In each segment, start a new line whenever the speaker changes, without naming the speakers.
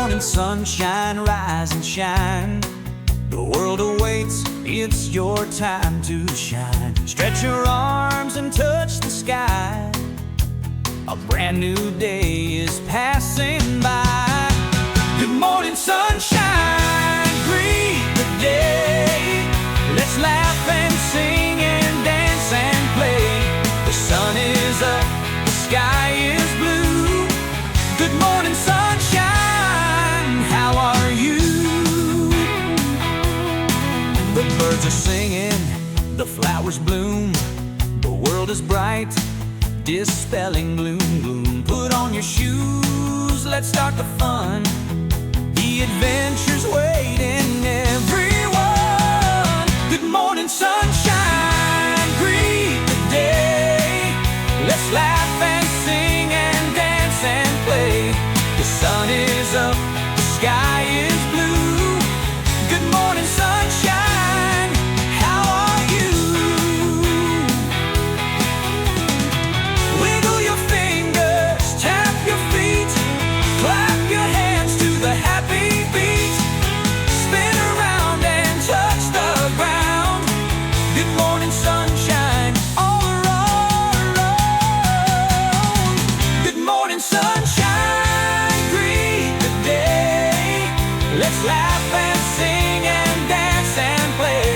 morning sunshine, rise and shine. The world awaits, it's your time to shine. Stretch your arms and touch the sky. A brand new day is passing by. Good morning sunshine, greet the day. Let's laugh and sing and dance and play. The sun is up, the sky is blue. Good morning sunshine, how are you? The birds are singing, the flowers bloom. The world is bright, dispelling gloom, gloom. Put on your shoes, let's start the fun. The adventure's waiting, everyone. Good morning sunshine, greet the day. Let's laugh and sing and dance and play. The sun is up, the sky is blue. Good morning sunshine, how are you? Wiggle your fingers, tap your feet, clap your hands to the happy beat. Spin around and touch the ground. Good morning sunshine, all around. Good morning sunshine, greet the day. Let's laugh and sing and dance and play.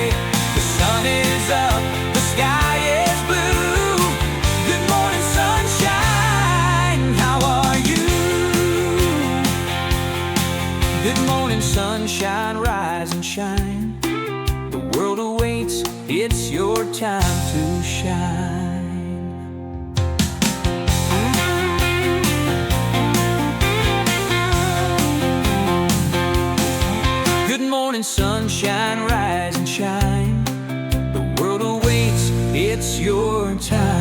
The sun is up, the sky is blue. Good morning sunshine, how are you? Good morning sunshine, rise and shine. The world awaits, it's your time to shine. Good morning sunshine, rise and shine. The world awaits, it's your time.